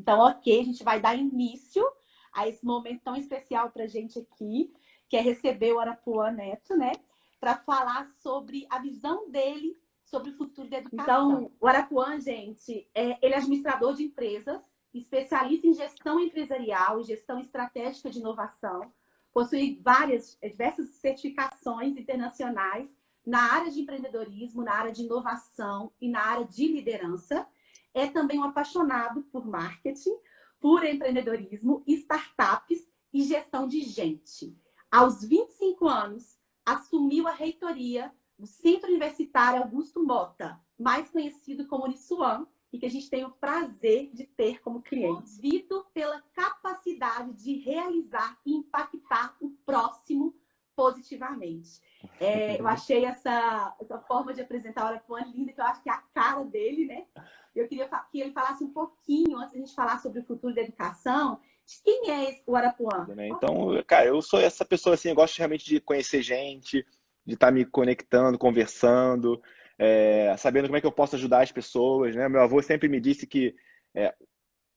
Então, ok, a gente vai dar início a esse momento tão especial para a gente aqui, que é receber o Arapuã Neto, né? Para falar sobre a visão dele sobre o futuro da educação. Então, o Arapuã, gente, ele é administrador de empresas, especialista em gestão empresarial e gestão estratégica de inovação, possui diversas certificações internacionais na área de empreendedorismo, na área de inovação e na área de liderança. É também um apaixonado por marketing, por empreendedorismo, startups e gestão de gente. Aos 25 anos, assumiu a reitoria do Centro Universitário Augusto Mota, mais conhecido como Uniswan, e que a gente tem o prazer de ter como cliente. Movido pela capacidade de realizar e impactar o próximo positivamente. Eu achei essa forma de apresentar o Arapuã linda, que eu acho que é a cara dele, né? Eu queria que ele falasse um pouquinho, antes da gente falar sobre o futuro da educação, de quem é o Arapuã. Então, cara, eu sou essa pessoa assim, eu gosto realmente de conhecer gente, de estar me conectando, conversando, sabendo como é que eu posso ajudar as pessoas, né? Meu avô sempre me disse que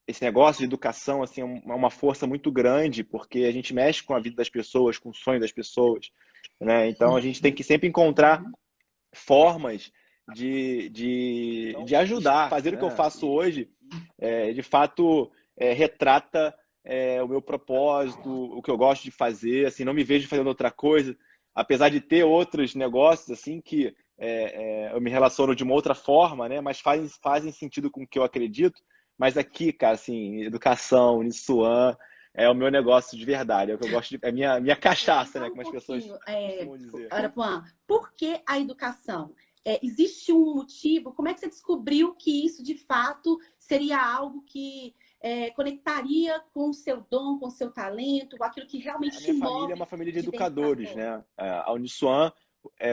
esse negócio de educação assim, é uma força muito grande, porque a gente mexe com a vida das pessoas, com o sonho das pessoas, né? Então, a gente tem que sempre encontrar formas de ajudar. Fazer o que eu faço hoje, de fato, retrata o meu propósito, o que eu gosto de fazer, assim, não me vejo fazendo outra coisa, apesar de ter outros negócios, assim, que eu me relaciono de uma outra forma, né, mas fazem sentido com o que eu acredito, mas aqui, cara, assim, educação, Uniswan, é o meu negócio de verdade, é o que eu gosto de, é minha cachaça, né, como as pessoas costumam dizer. Arapuã, por que a educação? Existe um motivo? Como é que você descobriu que isso, de fato, seria algo que conectaria com o seu dom, com o seu talento, com aquilo que realmente te move? A minha família é uma família de educadores, né? A Uniswan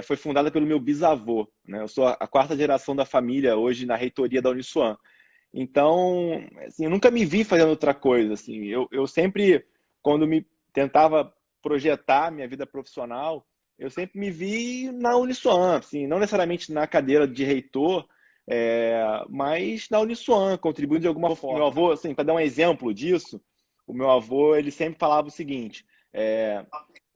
foi fundada pelo meu bisavô, né? Eu sou a quarta geração da família hoje na reitoria da Uniswan. Então, assim, eu nunca me vi fazendo outra coisa, assim. Eu sempre, quando me tentava projetar minha vida profissional, eu sempre me vi na Uniswan, assim, não necessariamente na cadeira de reitor, mas na Uniswan, contribuindo de alguma forma. Meu avô, assim, para dar um exemplo disso, o meu avô, ele sempre falava o seguinte,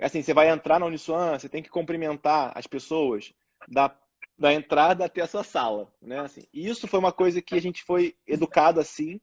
assim, você vai entrar na Uniswan, você tem que cumprimentar as pessoas da entrada até a sua sala, né? Assim, e isso foi uma coisa que a gente foi educado assim,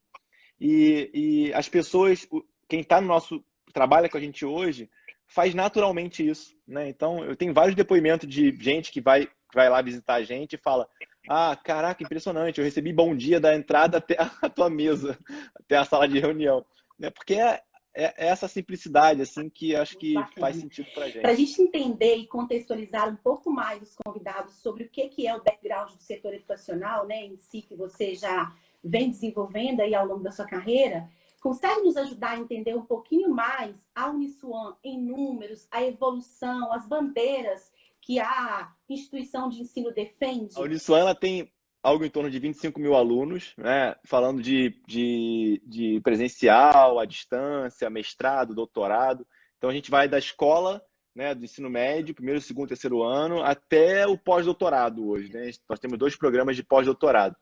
e as pessoas, quem está no nosso trabalha com a gente hoje, faz naturalmente isso, né? Então, eu tenho vários depoimentos de gente que vai lá visitar a gente e fala: ah, caraca, impressionante, eu recebi bom dia da entrada até a tua mesa, até a sala de reunião, né? Porque é essa simplicidade assim que acho que faz sentido para a gente. Para a gente entender e contextualizar um pouco mais os convidados sobre o que é o background do setor educacional, né, em si, que você já vem desenvolvendo aí ao longo da sua carreira, consegue nos ajudar a entender um pouquinho mais a Uniswan em números, a evolução, as bandeiras que a instituição de ensino defende? A Uniswan, ela tem algo em torno de 25 mil alunos, né? Falando de presencial, à distância, mestrado, doutorado. Então, a gente vai da escola, né, do ensino médio, primeiro, segundo, terceiro ano, até o pós-doutorado hoje, né? Nós temos 2 programas de pós-doutorado.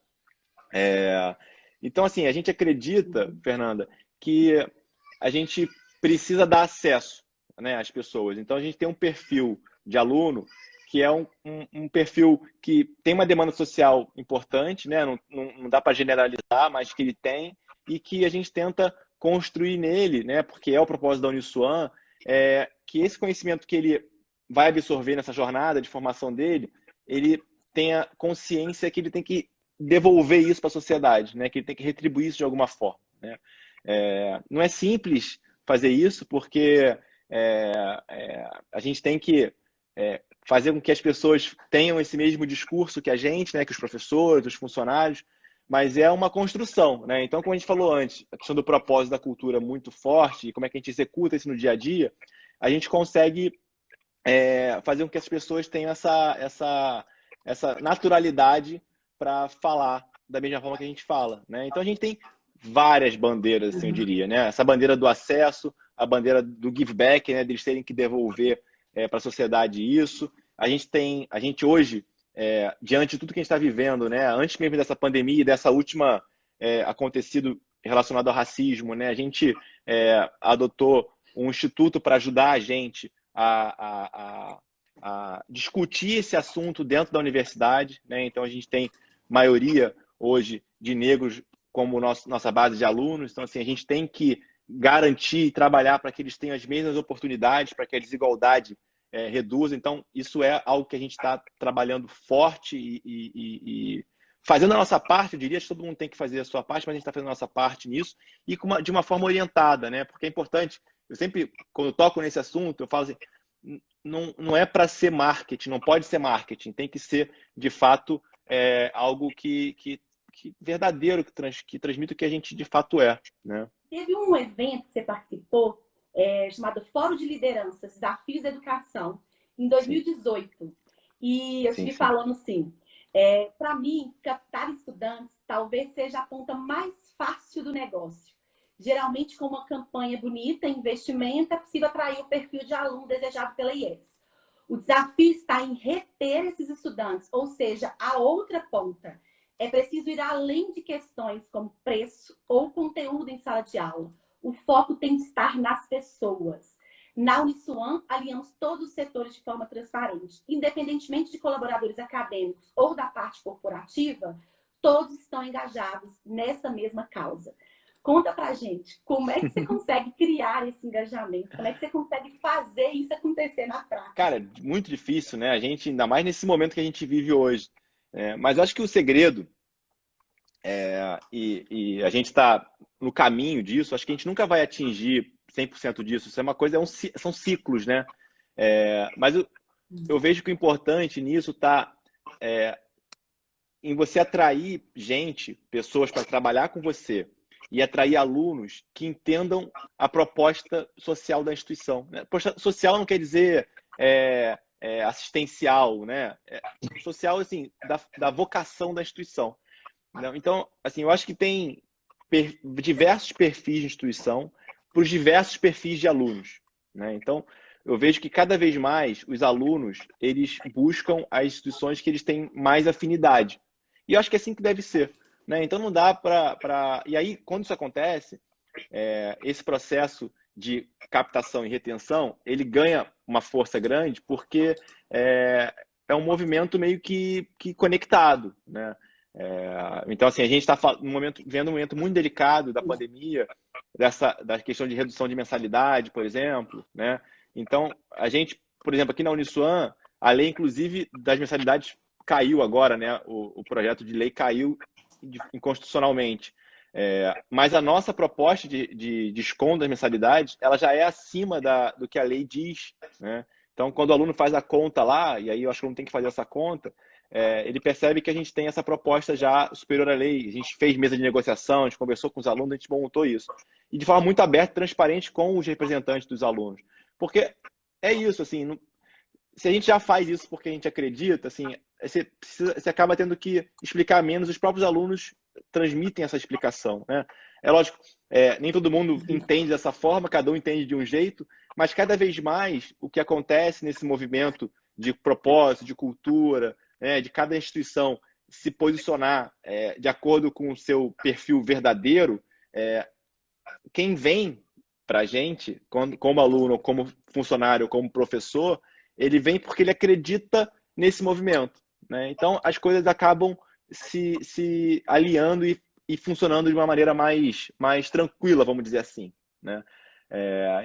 Então, assim, a gente acredita, Fernanda, que a gente precisa dar acesso, né, às pessoas. Então, a gente tem um perfil de aluno que é um perfil que tem uma demanda social importante, né? Não dá para generalizar, mas que ele tem, e que a gente tenta construir nele, né? Porque é o propósito da Uniswan, que esse conhecimento que ele vai absorver nessa jornada de formação dele, ele tenha consciência que ele tem que devolver isso para a sociedade, né? Que ele tem que retribuir isso de alguma forma, né? Não é simples fazer isso, porque a gente tem que fazer com que as pessoas tenham esse mesmo discurso que a gente, né, que os professores, os funcionários, mas é uma construção, né? Então, como a gente falou antes, a questão do propósito da cultura é muito forte, e como é que a gente executa isso no dia a dia, a gente consegue fazer com que as pessoas tenham essa naturalidade para falar da mesma forma que a gente fala, né? Então, a gente tem várias bandeiras, assim, eu diria, né? Essa bandeira do acesso, a bandeira do give back, né, deles terem que devolver para a sociedade isso. A gente hoje, diante de tudo que a gente está vivendo, né, antes mesmo dessa pandemia e dessa última acontecido relacionado ao racismo, né? A gente adotou um instituto para ajudar a gente a discutir esse assunto dentro da universidade, né? Então, a gente tem maioria hoje de negros como nossa base de alunos. Então, assim, a gente tem que garantir e trabalhar para que eles tenham as mesmas oportunidades, para que a desigualdade reduza. Então, isso é algo que a gente está trabalhando forte e fazendo a nossa parte. Eu diria que todo mundo tem que fazer a sua parte, mas a gente está fazendo a nossa parte nisso e de uma forma orientada, né? Porque é importante. Eu sempre, quando eu toco nesse assunto, eu falo assim, não é para ser marketing, não pode ser marketing, tem que ser, de fato, algo que verdadeiro, que transmite o que a gente de fato é, né? Teve um evento que você participou, chamado Fórum de Lideranças, Desafios da Educação, em 2018. E eu estive falando assim, para mim, captar estudantes talvez seja a ponta mais fácil do negócio. Geralmente, com uma campanha bonita, investimento, é possível atrair o perfil de aluno desejado pela IES. O desafio está em reter esses estudantes, ou seja, a outra ponta. É preciso ir além de questões como preço ou conteúdo em sala de aula. O foco tem de estar nas pessoas. Na Uniswan, alinhamos todos os setores de forma transparente. Independentemente de colaboradores acadêmicos ou da parte corporativa, todos estão engajados nessa mesma causa. Conta pra gente, como é que você consegue criar esse engajamento? Como é que você consegue fazer isso acontecer na prática? Cara, muito difícil, né? A gente, ainda mais nesse momento que a gente vive hoje. Mas eu acho que o segredo, e a gente está no caminho disso, acho que a gente nunca vai atingir 100% disso. Isso é uma coisa, são ciclos, né? Mas eu vejo que o importante nisso está em você atrair gente, pessoas para trabalhar com você e atrair alunos que entendam a proposta social da instituição, né? Proposta social não quer dizer assistencial, né? Social, assim, da vocação da instituição. Então, assim, eu acho que tem diversos perfis de instituição para os diversos perfis de alunos, né? Então, eu vejo que cada vez mais os alunos, eles buscam as instituições que eles têm mais afinidade. E eu acho que é assim que deve ser, né? Então, não dá para... E aí, quando isso acontece, esse processo de captação e retenção, ele ganha uma força grande porque é um movimento meio que conectado, né? Então, assim, a gente está vendo um momento muito delicado da pandemia, da questão de redução de mensalidade, por exemplo, né? Então, a gente, por exemplo, aqui na Uniswan, a lei, inclusive, das mensalidades caiu agora, né? O projeto de lei caiu inconstitucionalmente. Mas a nossa proposta de desconto das mensalidades, ela já é acima do que a lei diz, né? Então, quando o aluno faz a conta lá, e aí eu acho que o aluno tem que fazer essa conta, ele percebe que a gente tem essa proposta já superior à lei. A gente fez mesa de negociação, a gente conversou com os alunos, a gente montou isso. E de forma muito aberta e transparente com os representantes dos alunos. Porque é isso, assim, se a gente já faz isso porque a gente acredita, assim, você acaba tendo que explicar menos, os próprios alunos transmitem essa explicação, né? É lógico, nem todo mundo entende dessa forma, cada um entende de um jeito, mas cada vez mais o que acontece nesse movimento de propósito, de cultura, de cada instituição se posicionar de acordo com o seu perfil verdadeiro, quem vem para a gente, como aluno, ou como funcionário, ou como professor, ele vem porque ele acredita nesse movimento, né? Então, as coisas acabam se aliando e funcionando de uma maneira mais tranquila, vamos dizer assim, né?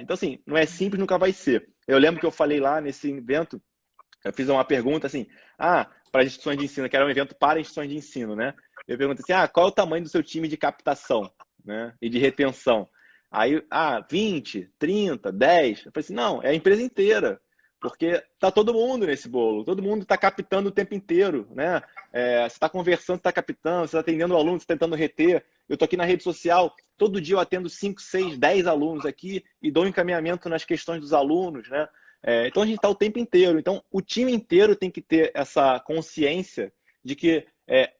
Então, assim, não é simples, nunca vai ser. Eu lembro que eu falei lá nesse evento, eu fiz uma pergunta assim, para as instituições de ensino, que era um evento para instituições de ensino, né? Eu perguntei assim, qual é o tamanho do seu time de captação, né? E de retenção? Aí, 20, 30, 10. Eu falei assim, não, é a empresa inteira. Porque tá todo mundo nesse bolo, todo mundo está captando o tempo inteiro, né? Você está conversando, está captando, você está atendendo o aluno, você está tentando reter. Eu estou aqui na rede social, todo dia eu atendo 5, 6, 10 alunos aqui e dou encaminhamento nas questões dos alunos, né? Então a gente está o tempo inteiro. Então o time inteiro tem que ter essa consciência de que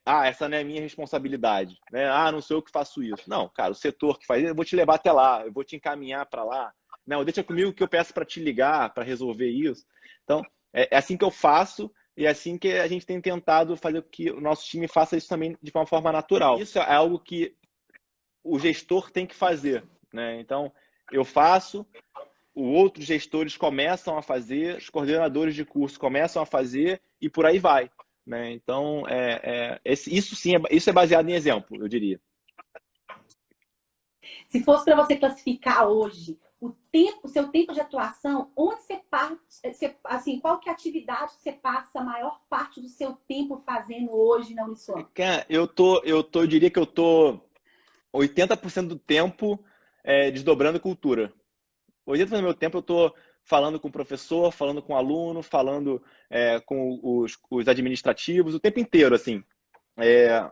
essa não é a minha responsabilidade, né? Não sou eu que faço isso. Não, cara, o setor que faz isso, eu vou te levar até lá, eu vou te encaminhar para lá. Não, deixa comigo que eu peço para te ligar, para resolver isso. Então, é assim que eu faço e é assim que a gente tem tentado fazer com que o nosso time faça isso também de uma forma natural. Isso é algo que o gestor tem que fazer, né? Então, eu faço, outros gestores começam a fazer, os coordenadores de curso começam a fazer e por aí vai, né? Então, isso sim, isso é baseado em exemplo, eu diria. Se fosse para você classificar hoje o seu tempo de atuação, onde você parte, assim, qual que é a atividade que você passa a maior parte do seu tempo fazendo hoje na Uniswan? Cara, eu diria que eu tô 80% do tempo desdobrando cultura. 80% do meu tempo eu tô falando com o professor, falando com o aluno, falando com os administrativos, o tempo inteiro, assim.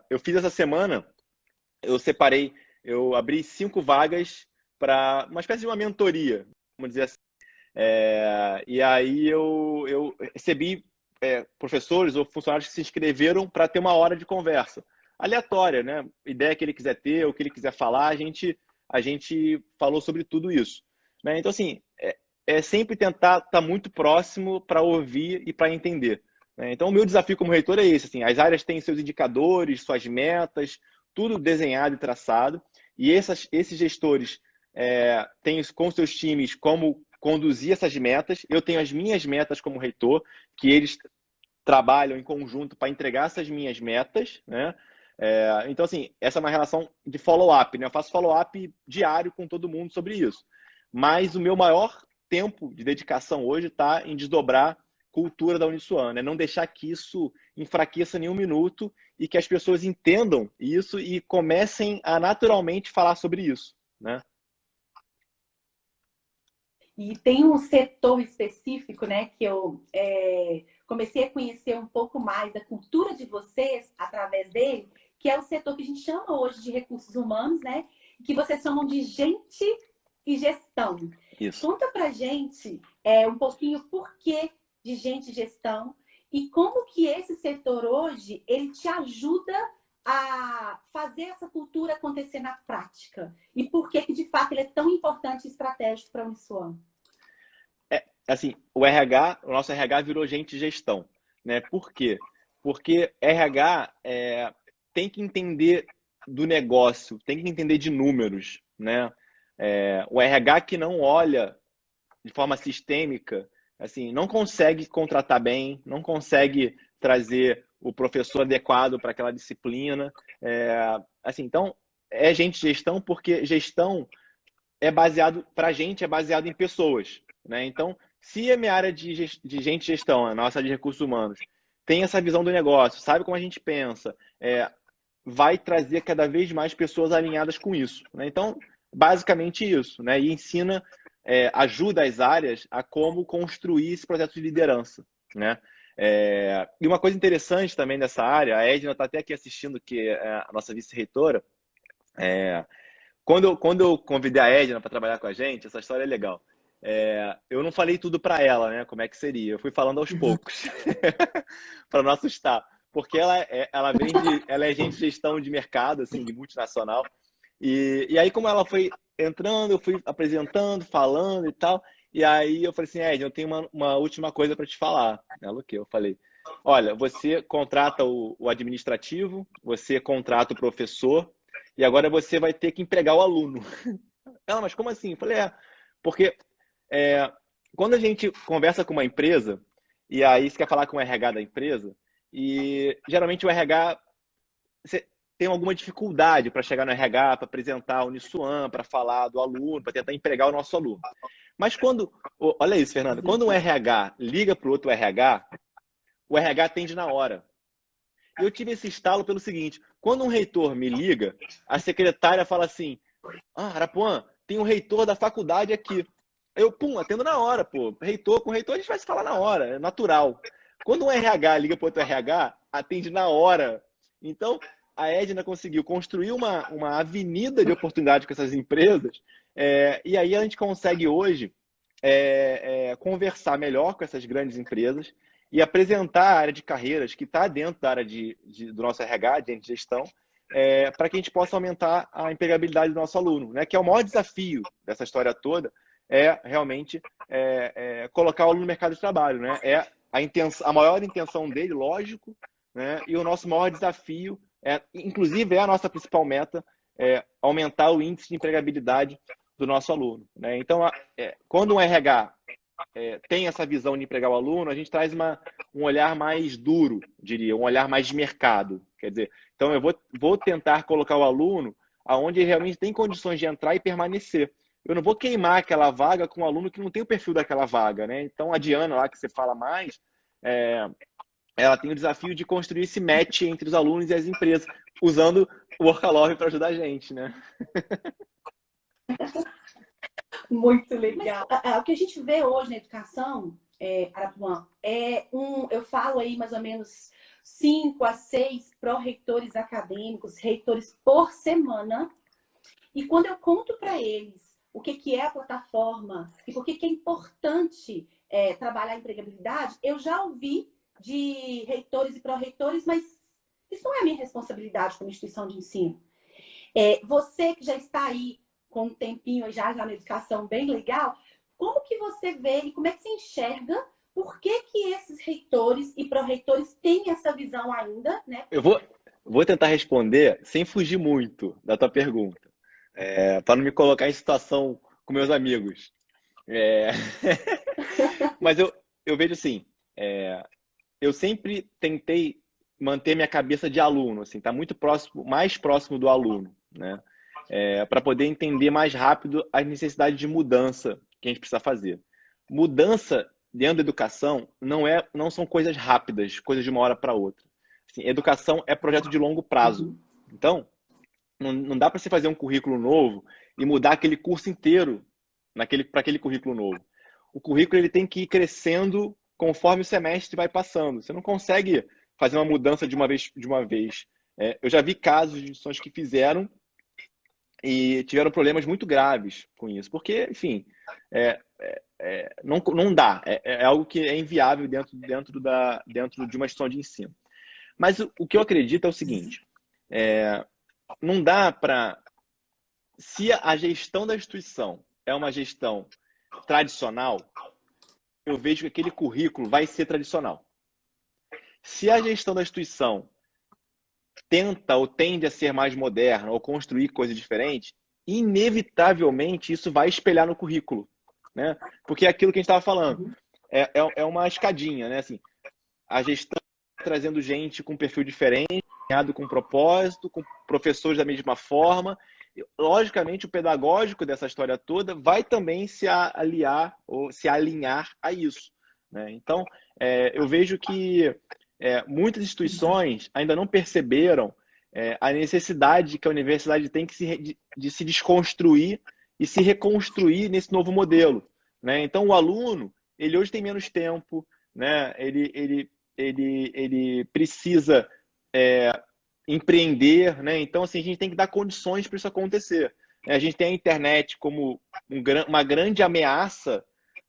Eu fiz essa semana, eu abri 5 vagas para uma espécie de uma mentoria, vamos dizer assim. E aí eu recebi professores ou funcionários que se inscreveram para ter uma hora de conversa aleatória, né? Ideia que ele quiser ter, o que ele quiser falar, a gente falou sobre tudo isso, né? Então, assim, é sempre tentar estar muito próximo para ouvir e para entender, né? Então, o meu desafio como reitor é esse, assim, as áreas têm seus indicadores, suas metas, tudo desenhado e traçado, e esses gestores têm com seus times como conduzir essas metas. Eu tenho as minhas metas como reitor, que eles trabalham em conjunto para entregar essas minhas metas, né? Então, assim, essa é uma relação de follow-up, né? Eu faço follow-up diário com todo mundo sobre isso. Mas o meu maior tempo de dedicação hoje está em desdobrar cultura da Uniswan, né? Não deixar que isso enfraqueça nenhum minuto e que as pessoas entendam isso e comecem a naturalmente falar sobre isso, né? E tem um setor específico, né, que eu comecei a conhecer um pouco mais da cultura de vocês através dele, que é o setor que a gente chama hoje de recursos humanos, né, que vocês chamam de gente e gestão. Isso. Conta pra gente um pouquinho por que de gente e gestão e como que esse setor hoje, ele te ajuda a fazer essa cultura acontecer na prática? E por que de fato ele é tão importante e estratégico para a Uniswan? Assim, o nosso RH virou gente de gestão, né? Por quê? Porque RH tem que entender do negócio, tem que entender de números, né? O RH que não olha de forma sistêmica, assim, não consegue contratar bem, não consegue trazer o professor adequado para aquela disciplina. Assim, então, é gente de gestão porque gestão para a gente, é baseado em pessoas, né? Então, se a minha área de gente de gestão, a nossa área de recursos humanos, tem essa visão do negócio, sabe como a gente pensa, vai trazer cada vez mais pessoas alinhadas com isso, né? Então, basicamente isso, né? E ensina, ajuda as áreas a como construir esse processo de liderança, né? E uma coisa interessante também dessa área, a Edna está até aqui assistindo, que é a nossa vice-reitora. Quando eu convidei a Edna para trabalhar com a gente, essa história é legal. Eu não falei tudo para ela, né? Como é que seria? Eu fui falando aos poucos, para não assustar. Porque ela é gente de gestão de mercado, assim, de multinacional. E aí, como ela foi entrando, eu fui apresentando, falando e tal. E aí eu falei assim, Edna, eu tenho uma última coisa para te falar. Ela, o quê? Eu falei, olha, você contrata o administrativo, você contrata o professor, e agora você vai ter que empregar o aluno. Ela, mas como assim? Eu falei, porque quando a gente conversa com uma empresa, e aí você quer falar com o RH da empresa, e geralmente o RH você tem alguma dificuldade para chegar no RH, para apresentar a Uniswan, para falar do aluno, para tentar empregar o nosso aluno. Mas olha isso, Fernanda, quando um RH liga para o outro RH, o RH atende na hora. E eu tive esse estalo pelo seguinte, quando um reitor me liga, a secretária fala assim, Arapuã, tem um reitor da faculdade aqui. Eu, atendo na hora, pô. Reitor com reitor a gente vai se falar na hora, é natural. Quando um RH liga para outro RH, atende na hora. Então, a Edna conseguiu construir uma avenida de oportunidade com essas empresas, e aí a gente consegue hoje conversar melhor com essas grandes empresas e apresentar a área de carreiras que está dentro da área do nosso RH, de gestão, para que a gente possa aumentar a empregabilidade do nosso aluno, né? Que é o maior desafio dessa história toda, realmente colocar o aluno no mercado de trabalho, né? A maior intenção dele, lógico, né? E o nosso maior desafio, inclusive é a nossa principal meta, aumentar o índice de empregabilidade do nosso aluno, né? Então, quando um RH tem essa visão de empregar o aluno, a gente traz um olhar mais duro, diria, um olhar mais de mercado. Quer dizer, então eu vou tentar colocar o aluno aonde ele realmente tem condições de entrar e permanecer. Eu não vou queimar aquela vaga com um aluno que não tem o perfil daquela vaga, né? Então a Diana lá, que você fala mais, ela tem o desafio de construir esse match entre os alunos e as empresas, usando o Workalove para ajudar a gente, né? Muito legal. O que a gente vê hoje na educação, Arapuã, eu falo aí mais ou menos 5 a 6 pró-reitores acadêmicos, reitores por semana. E quando eu conto para eles o que é a plataforma e por que é importante trabalhar a empregabilidade, eu já ouvi de reitores e pró-reitores, mas isso não é minha responsabilidade como instituição de ensino. Você que já está aí com um tempinho já na educação bem legal, como que você vê e como é que você enxerga por que esses reitores e pró-reitores têm essa visão ainda, né? Eu vou tentar responder sem fugir muito da tua pergunta, para não me colocar em situação com meus amigos. Mas eu vejo assim, eu sempre tentei manter minha cabeça de aluno, assim, tá muito próximo, mais próximo do aluno, né? Para poder entender mais rápido as necessidades de mudança que a gente precisa fazer. Mudança dentro da educação não são coisas rápidas, coisas de uma hora para outra. Assim, educação é projeto de longo prazo. Então, não dá para você fazer um currículo novo e mudar aquele curso inteiro para aquele currículo novo. O currículo ele tem que ir crescendo conforme o semestre vai passando. Você não consegue fazer uma mudança de uma vez. Eu já vi casos de instituições que fizeram e tiveram problemas muito graves com isso, porque, enfim, não dá. É algo que é inviável dentro de uma instituição de ensino. Mas o que eu acredito é o seguinte: não dá para. Se a gestão da instituição é uma gestão tradicional, eu vejo que aquele currículo vai ser tradicional. Se a gestão da instituição tenta ou tende a ser mais moderna ou construir coisas diferentes, inevitavelmente isso vai espelhar no currículo, né? Porque é aquilo que a gente estava falando. É uma escadinha, né? Assim, a gestão trazendo gente com perfil diferente, alinhado com propósito, com professores da mesma forma. Logicamente, o pedagógico dessa história toda vai também se aliar ou se alinhar a isso, né? Então, eu vejo que muitas instituições ainda não perceberam a necessidade que a universidade tem de se desconstruir e se reconstruir nesse novo modelo, né? Então, o aluno, ele hoje tem menos tempo, né? Ele precisa empreender, né? Então, assim, a gente tem que dar condições para isso acontecer. A gente tem a internet como uma grande ameaça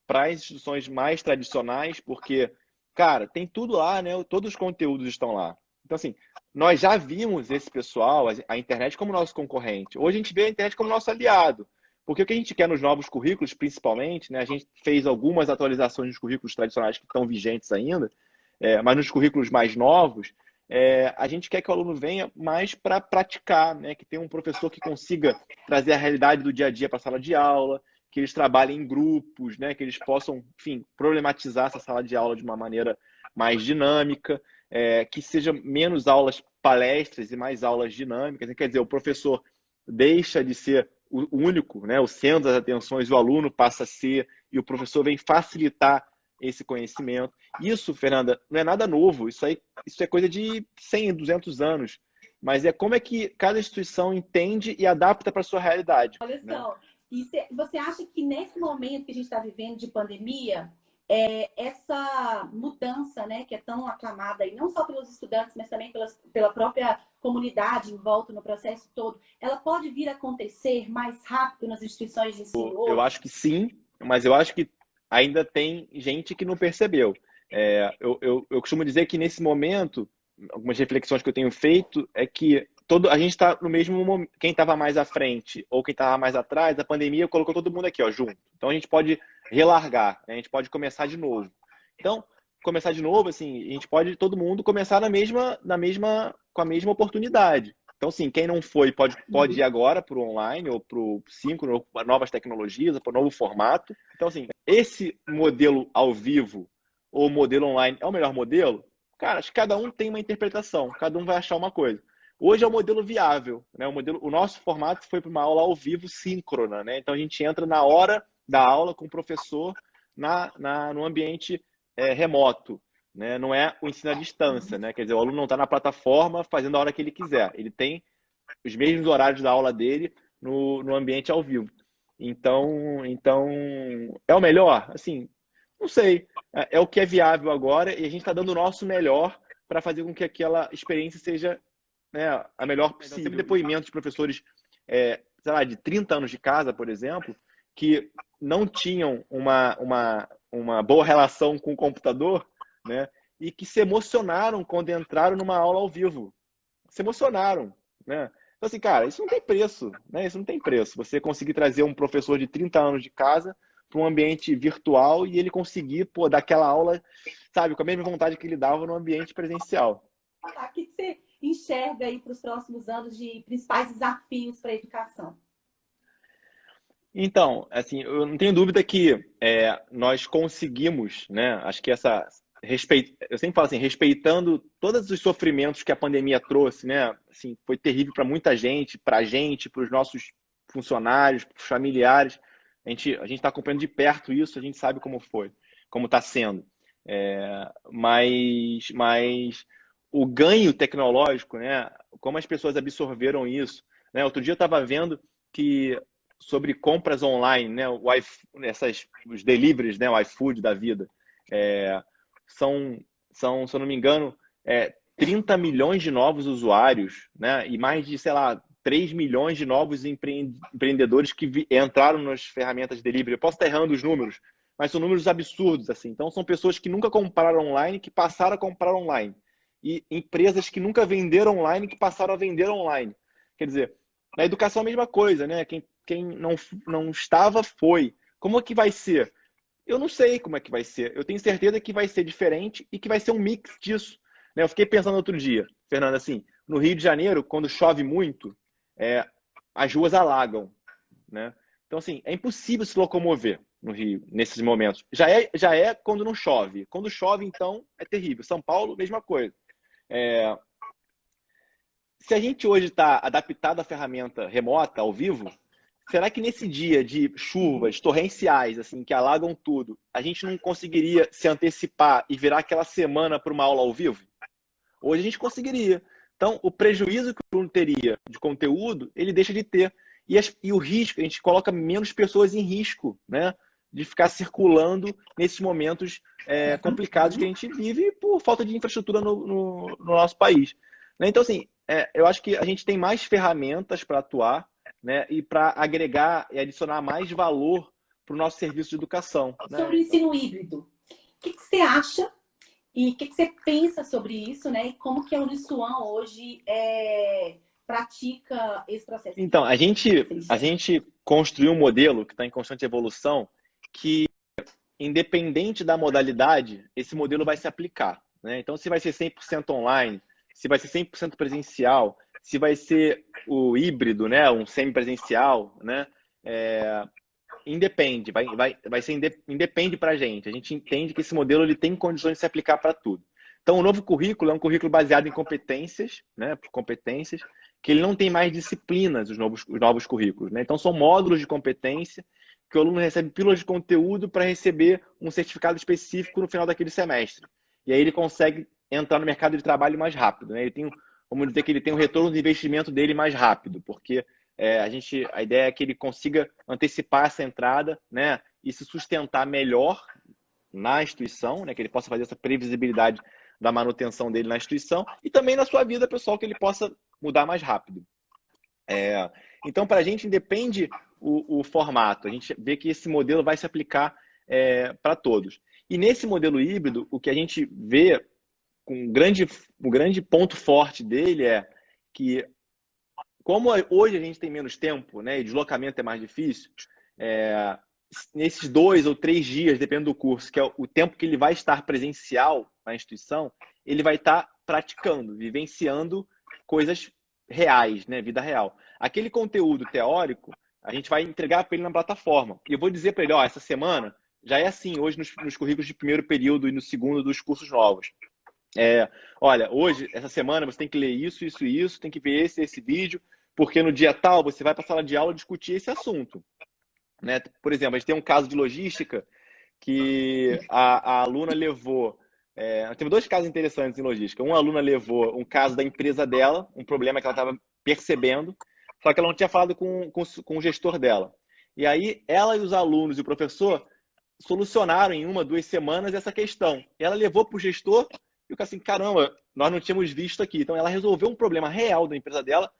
para as instituições mais tradicionais, porque, cara, tem tudo lá, né? Todos os conteúdos estão lá. Então, assim, nós já vimos esse pessoal, a internet como nosso concorrente. Hoje a gente vê a internet como nosso aliado. Porque o que a gente quer nos novos currículos, principalmente, né? A gente fez algumas atualizações nos currículos tradicionais que estão vigentes ainda, mas nos currículos mais novos, a gente quer que o aluno venha mais para praticar, né? Que tenha um professor que consiga trazer a realidade do dia a dia para a sala de aula, que eles trabalhem em grupos, né? Que eles possam, enfim, problematizar essa sala de aula de uma maneira mais dinâmica, que seja menos aulas palestras e mais aulas dinâmicas. Quer dizer, o professor deixa de ser o único, né? O centro das atenções, o aluno passa a ser, e o professor vem facilitar esse conhecimento. Isso, Fernanda, não é nada novo. Isso é coisa de 100, 200 anos. Mas como é que cada instituição entende e adapta para a sua realidade. Olha né? só, e você acha que nesse momento que a gente está vivendo de pandemia, essa mudança, né, que é tão aclamada, e não só pelos estudantes, mas também pela própria comunidade em volta no processo todo, ela pode vir a acontecer mais rápido nas instituições de ensino hoje? Eu acho que sim, mas eu acho que ainda tem gente que não percebeu. Eu costumo dizer que nesse momento, algumas reflexões que eu tenho feito é que a gente está no mesmo momento. Quem estava mais à frente ou quem estava mais atrás, a pandemia colocou todo mundo aqui, ó, junto. Então a gente pode relargar, né? A gente pode começar de novo. Então, começar de novo, assim, a gente pode todo mundo começar com a mesma oportunidade. Então, sim, quem não foi pode ir agora para o online ou para o síncrono, ou para novas tecnologias, para o novo formato. Então, assim, esse modelo ao vivo ou modelo online é o melhor modelo? Cara, acho que cada um tem uma interpretação, cada um vai achar uma coisa. Hoje é o modelo viável, né? O nosso formato foi para uma aula ao vivo síncrona, né? Então a gente entra na hora da aula com o professor no ambiente remoto, né? Não é o ensino à distância, né? Quer dizer, o aluno não está na plataforma fazendo a hora que ele quiser. Ele tem os mesmos horários da aula dele no ambiente ao vivo. Então, é o melhor? Assim, não sei. É o que é viável agora e a gente está dando o nosso melhor para fazer com que aquela experiência seja, né, a melhor possível. Teve depoimentos de professores, sei lá, de 30 anos de casa, por exemplo, que não tinham uma boa relação com o computador, né, e que se emocionaram quando entraram numa aula ao vivo. Se emocionaram, né? Então, assim, cara, isso não tem preço, né? Isso não tem preço. Você conseguir trazer um professor de 30 anos de casa para um ambiente virtual e ele conseguir, pô, dar aquela aula, sabe, com a mesma vontade que ele dava no ambiente presencial. O que você enxerga aí para os próximos anos de principais desafios para a educação? Então, assim, eu não tenho dúvida que nós conseguimos, né? Acho que eu sempre falo assim, respeitando todos os sofrimentos que a pandemia trouxe, né? Assim, foi terrível para muita gente, para os nossos funcionários, para os familiares. A gente está acompanhando de perto isso, a gente sabe como foi, como está sendo. Mas o ganho tecnológico, né? Como as pessoas absorveram isso, né? Outro dia eu estava vendo que sobre compras online, né? Os deliveries, né? O iFood da vida. É, se eu não me engano, 30 milhões de novos usuários, né? E mais de, sei lá, 3 milhões de novos empreendedores que entraram nas ferramentas de delivery. Eu posso estar errando os números, mas são números absurdos, assim. Então, são pessoas que nunca compraram online, que passaram a comprar online. E empresas que nunca venderam online, que passaram a vender online. Quer dizer, na educação a mesma coisa, né? Quem não estava, foi. Como é que vai ser? Eu não sei como é que vai ser. Eu tenho certeza que vai ser diferente e que vai ser um mix disso, né? Eu fiquei pensando outro dia, Fernando, assim, no Rio de Janeiro, quando chove muito, as ruas alagam, né? Então, assim, é impossível se locomover no Rio nesses momentos. Já é quando não chove. Quando chove, então, é terrível. São Paulo, mesma coisa. Se a gente hoje está adaptado à ferramenta remota, ao vivo, será que nesse dia de chuvas torrenciais, assim, que alagam tudo, a gente não conseguiria se antecipar e virar aquela semana para uma aula ao vivo? Hoje a gente conseguiria. Então, o prejuízo que o aluno teria de conteúdo, ele deixa de ter. E o risco, a gente coloca menos pessoas em risco, né? De ficar circulando nesses momentos complicados que a gente vive por falta de infraestrutura no nosso país. Né? Então, assim, eu acho que a gente tem mais ferramentas para atuar, né? E para agregar e adicionar mais valor para o nosso serviço de educação. Sobre o Né? ensino híbrido, o que você acha e o que você pensa sobre isso, né? E como que a Uniswan hoje pratica esse processo? Então, a gente construiu um modelo que está em constante evolução que, independente da modalidade, esse modelo vai se aplicar. Né? Então, se vai ser 100% online, se vai ser 100% presencial, se vai ser o híbrido, né? Um semipresencial, né? Independe, vai ser independe para a gente. A gente entende que esse modelo ele tem condições de se aplicar para tudo. Então, o novo currículo é um currículo baseado em competências, né? Por competências, que ele não tem mais disciplinas, os novos currículos. Né? Então, são módulos de competência que o aluno recebe pílulas de conteúdo para receber um certificado específico no final daquele semestre. E aí ele consegue entrar no mercado de trabalho mais rápido. Né? Vamos dizer que ele tem um retorno do investimento dele mais rápido, porque a ideia é que ele consiga antecipar essa entrada, né, e se sustentar melhor na instituição, né, que ele possa fazer essa previsibilidade da manutenção dele na instituição e também na sua vida pessoal, que ele possa mudar mais rápido. Então, para a gente, independe o formato, a gente vê que esse modelo vai se aplicar para todos. E nesse modelo híbrido, o que a gente vê, um grande ponto forte dele é que, como hoje a gente tem menos tempo, né, e deslocamento é mais difícil, nesses 2 ou 3 dias, dependendo do curso, que é o tempo que ele vai estar presencial na instituição, ele vai estar praticando, vivenciando coisas reais, né? Vida real. Aquele conteúdo teórico, a gente vai entregar para ele na plataforma. E eu vou dizer para ele, ó, essa semana já é assim, hoje nos currículos de primeiro período e no segundo dos cursos novos. Olha, hoje, essa semana, você tem que ler isso, isso e isso, tem que ver esse vídeo, porque no dia tal você vai para a sala de aula discutir esse assunto. Né? Por exemplo, a gente tem um caso de logística que a aluna levou. Teve dois casos interessantes em logística. Uma aluna levou um caso da empresa dela, um problema que ela estava percebendo, só que ela não tinha falado com o gestor dela. E aí, ela e os alunos e o professor solucionaram em 1, 2 semanas essa questão. Ela levou para o gestor e o cara assim, caramba, nós não tínhamos visto aqui. Então, ela resolveu um problema real da empresa dela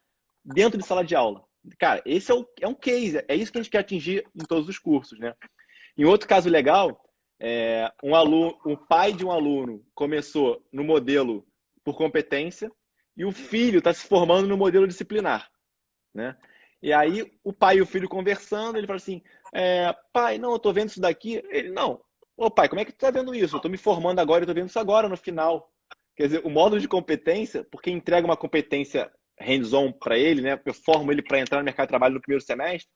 dentro de sala de aula. Cara, esse é um case, é isso que a gente quer atingir em todos os cursos, né? Em outro caso legal, o pai de um aluno começou no modelo por competência e o filho está se formando no modelo disciplinar, né? E aí o pai e o filho conversando, ele fala assim, pai, não, eu estou vendo isso daqui. Ele, não, ô pai, como é que tu está vendo isso? Eu estou me formando agora, eu estou vendo isso agora no final. Quer dizer, o módulo de competência, porque entrega uma competência hands-on para ele, né? Eu formo ele para entrar no mercado de trabalho no primeiro semestre,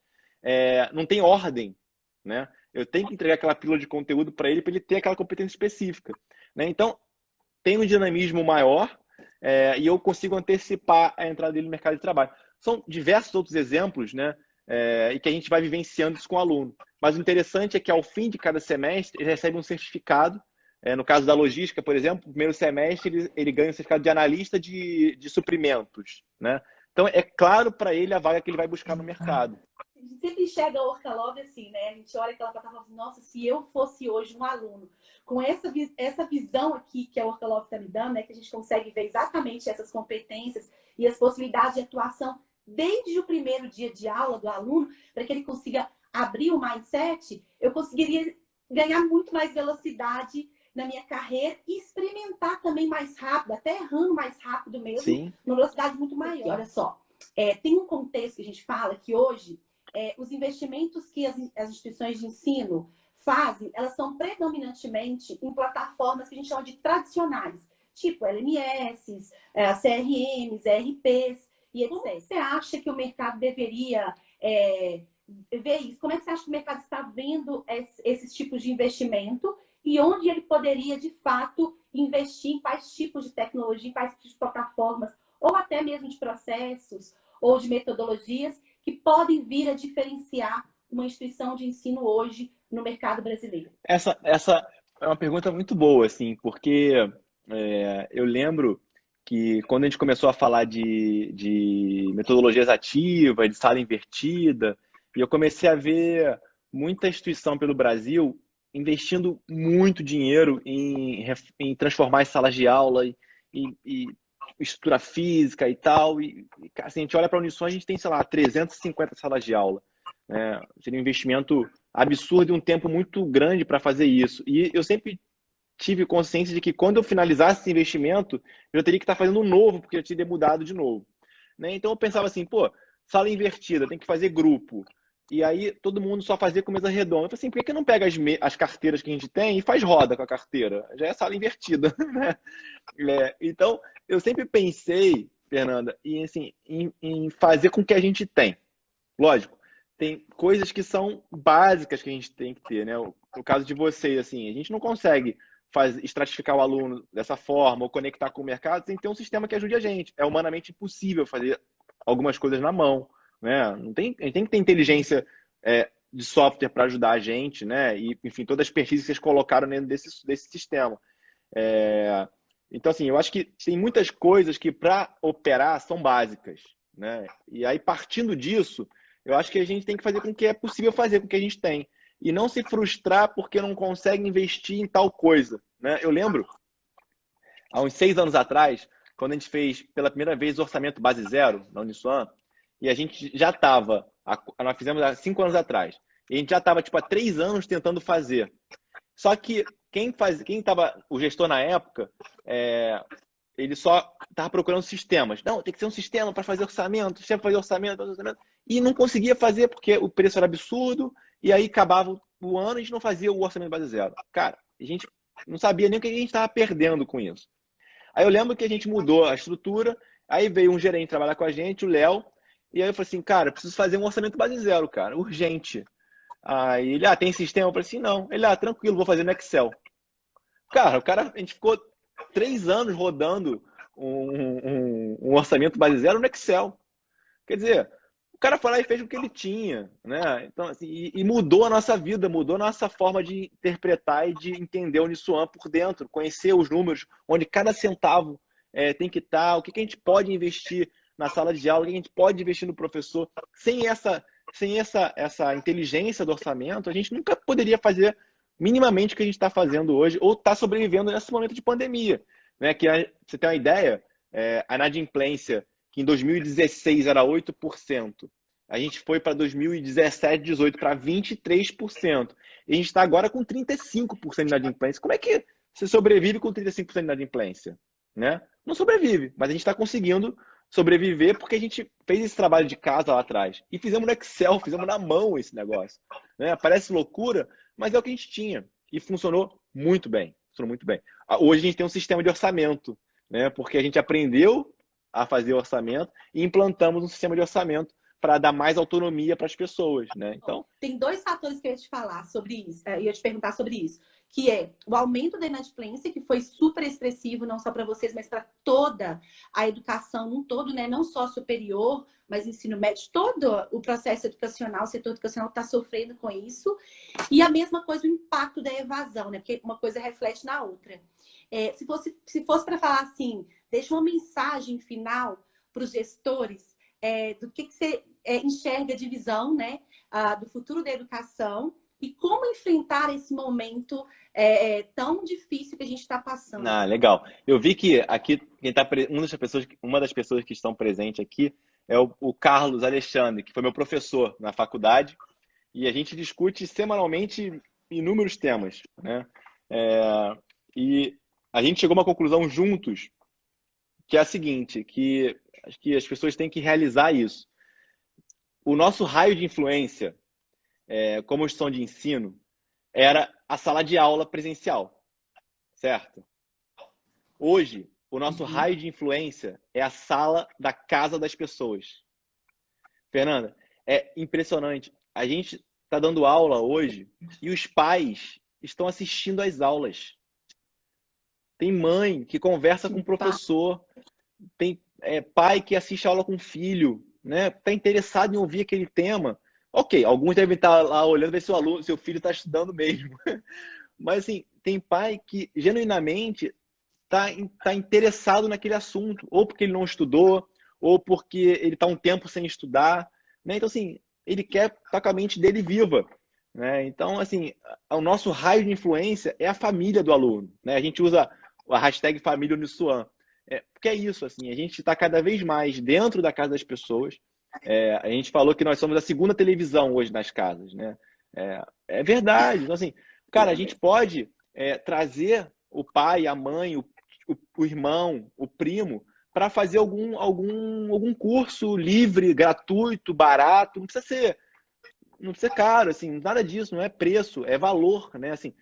não tem ordem, né? Eu tenho que entregar aquela pílula de conteúdo para ele ter aquela competência específica, né? Então, tem um dinamismo maior e eu consigo antecipar a entrada dele no mercado de trabalho. São diversos outros exemplos, né? E que a gente vai vivenciando isso com o aluno. Mas o interessante é que ao fim de cada semestre ele recebe um certificado. No caso da logística, por exemplo, no primeiro semestre ele ganha um certificado de analista de suprimentos, né? Então é claro para ele a vaga que ele vai buscar no mercado. A gente sempre enxerga a Orcalog assim, né? A gente olha aquela plataforma e fala, nossa, se eu fosse hoje um aluno, com essa visão aqui que a Orcalog está me dando, né? Que a gente consegue ver exatamente essas competências e as possibilidades de atuação desde o primeiro dia de aula do aluno, para que ele consiga abrir o mindset, eu conseguiria ganhar muito mais velocidade na minha carreira e experimentar também mais rápido, até errando mais rápido mesmo, Sim. numa velocidade muito maior. Olha só, tem um contexto que a gente fala que hoje os investimentos que as instituições de ensino fazem, elas são predominantemente em plataformas que a gente chama de tradicionais, tipo LMS, CRMs, ERPs e etc. Como você acha que o mercado deveria ver isso? Como é que você acha que o mercado está vendo esses tipos de investimento e onde ele poderia, de fato, investir em quais tipos de tecnologia, em quais tipos de plataformas, ou até mesmo de processos ou de metodologias que podem vir a diferenciar uma instituição de ensino hoje no mercado brasileiro? Essa é uma pergunta muito boa, assim, porque eu lembro que quando a gente começou a falar de metodologias ativas, de sala invertida, e eu comecei a ver muita instituição pelo Brasil investindo muito dinheiro em transformar as salas de aula e estrutura física e tal. E assim, a gente olha para a Unisul, a gente tem, sei lá, 350 salas de aula. Né? Seria um investimento absurdo e um tempo muito grande para fazer isso. E eu sempre tive consciência de que quando eu finalizasse esse investimento, eu teria que estar fazendo um novo, porque eu tinha mudado de novo. Né? Então eu pensava assim, pô, sala invertida, tem que fazer grupo. E aí todo mundo só fazia com mesa redonda. Eu falei assim, por que não pega as carteiras que a gente tem e faz roda com a carteira? Já é sala invertida, né? Então, eu sempre pensei, Fernanda, em fazer com o que a gente tem. Lógico, tem coisas que são básicas que a gente tem que ter, né? No caso de vocês, assim, a gente não consegue estratificar o aluno dessa forma ou conectar com o mercado sem ter um sistema que ajude a gente. É humanamente impossível fazer algumas coisas na mão, né? Não tem, a gente tem que ter inteligência de software para ajudar a gente, né? E, enfim, todas as perfis que vocês colocaram dentro desse sistema. Então, assim, eu acho que tem muitas coisas que para operar são básicas, né? E aí, partindo disso, eu acho que a gente tem que fazer com o que é possível fazer com o que a gente tem. E não se frustrar porque não consegue investir em tal coisa, né? Eu lembro, há uns 6 anos atrás, quando a gente fez pela primeira vez o orçamento base zero na Uniswan, e a gente já estava, nós fizemos há 5 anos atrás, e a gente já estava tipo, há 3 anos tentando fazer. Só que quem estava, o gestor na época, ele só estava procurando sistemas. Não, tem que ser um sistema para fazer orçamento, e não conseguia fazer porque o preço era absurdo, e aí acabava o ano e a gente não fazia o orçamento base zero. Cara, a gente não sabia nem o que a gente estava perdendo com isso. Aí eu lembro que a gente mudou a estrutura, Aí veio um gerente trabalhar com a gente, o Léo, e aí eu falei assim, cara, eu preciso fazer um orçamento base zero, cara, urgente. Aí ele, tem sistema? Eu falei assim, não. Ele, tranquilo, vou fazer no Excel. Cara, a gente ficou 3 anos rodando um orçamento base zero no Excel. Quer dizer, o cara foi lá e fez o que ele tinha, né? Então, assim, e mudou a nossa vida, mudou a nossa forma de interpretar e de entender o Uniswan por dentro, conhecer os números, onde cada centavo tem que estar, o que a gente pode investir na sala de aula, o que a gente pode investir no professor. Sem essa inteligência do orçamento, a gente nunca poderia fazer minimamente o que a gente está fazendo hoje, ou está sobrevivendo nesse momento de pandemia. Né? Você tem uma ideia, a inadimplência, que em 2016 era 8%, a gente foi para 2017, 18 para 23%. E a gente está agora com 35% de inadimplência. Como é que você sobrevive com 35% de inadimplência? Né? Não sobrevive, mas a gente está conseguindo sobreviver porque a gente fez esse trabalho de casa lá atrás. E fizemos no Excel, fizemos na mão esse negócio. Né? Parece loucura, mas é o que a gente tinha. E funcionou muito bem. Funcionou muito bem. Hoje a gente tem um sistema de orçamento, né? Porque a gente aprendeu a fazer orçamento e implantamos um sistema de orçamento para dar mais autonomia para as pessoas, né? Então, tem 2 fatores que eu ia te falar sobre isso, ia te perguntar sobre isso, que é o aumento da inadimplência, que foi super expressivo, não só para vocês, mas para toda a educação num todo, né? Não só superior, mas ensino médio, todo o processo educacional, o setor educacional está sofrendo com isso. E a mesma coisa, o impacto da evasão, né? Porque uma coisa reflete na outra. Se fosse para falar assim, deixa uma mensagem final para os gestores do que você enxerga de visão, né, do futuro da educação e como enfrentar esse momento tão difícil que a gente está passando. Legal. Eu vi que aqui uma das pessoas que estão presentes aqui é o Carlos Alexandre, que foi meu professor na faculdade, e a gente discute semanalmente inúmeros temas, né? E a gente chegou a uma conclusão juntos, que é a seguinte, que acho que as pessoas têm que realizar isso. O nosso raio de influência, como instituição de ensino, era a sala de aula presencial, certo? Hoje, o nosso raio de influência é a sala da casa das pessoas. Fernanda, é impressionante. A gente está dando aula hoje e os pais estão assistindo às aulas. Tem mãe que conversa com o professor, tem pai que assiste a aula com o filho, né? Está interessado em ouvir aquele tema. Ok, alguns devem estar lá olhando ver se seu filho está estudando mesmo. Mas assim, tem pai que genuinamente está interessado naquele assunto, ou porque ele não estudou, ou porque ele está um tempo sem estudar, né? Então assim, ele quer estar com a mente dele viva, né? Então assim, o nosso raio de influência é a família do aluno, né? A gente usa a hashtag família Uniswan. Porque é isso, assim, a gente está cada vez mais dentro da casa das pessoas. A gente falou que nós somos a segunda televisão hoje nas casas, né? É verdade. Então, assim, cara, a gente pode trazer o pai, a mãe, o irmão, o primo, para fazer algum curso livre, gratuito, barato. Não precisa ser caro, assim, nada disso, não é preço, é valor, né? Assim,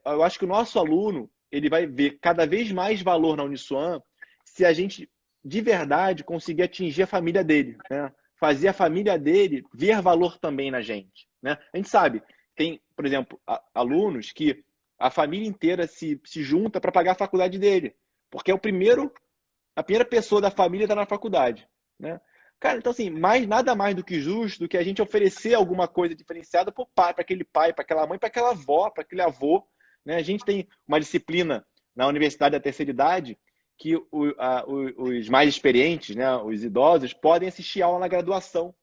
eu acho que o nosso aluno, ele vai ver cada vez mais valor na Uniswan se a gente, de verdade, conseguir atingir a família dele, né? Fazer a família dele ver valor também na gente, né? A gente sabe, tem, por exemplo, alunos que a família inteira se junta para pagar a faculdade dele, porque a primeira pessoa da família está na faculdade, né? Cara, então assim, nada mais do que justo do que a gente oferecer alguma coisa diferenciada para o pai, para aquele pai, para aquela mãe, para aquela avó, para aquele avô, né? A gente tem uma disciplina na Universidade da Terceira Idade que os mais experientes, né, os idosos, podem assistir aula na graduação.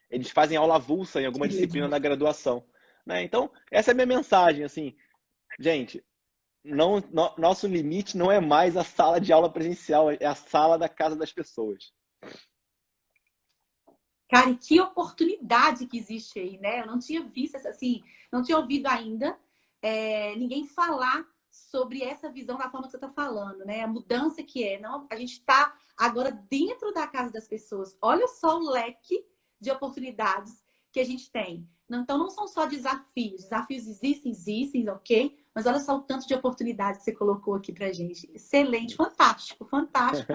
Eles fazem aula avulsa em alguma disciplina na graduação, né? Então, essa é a minha mensagem, assim, gente, nosso limite não é mais a sala de aula presencial, é a sala da casa das pessoas. Cara, e que oportunidade que existe aí, né? Eu não tinha visto, assim, não tinha ouvido ainda ninguém falar sobre essa visão da forma que você está falando, né? A mudança que é. Não, a gente está agora dentro da casa das pessoas. Olha só o leque de oportunidades que a gente tem. Então, não são só desafios. Desafios existem, ok? Mas olha só o tanto de oportunidades que você colocou aqui pra gente. Excelente, fantástico, fantástico.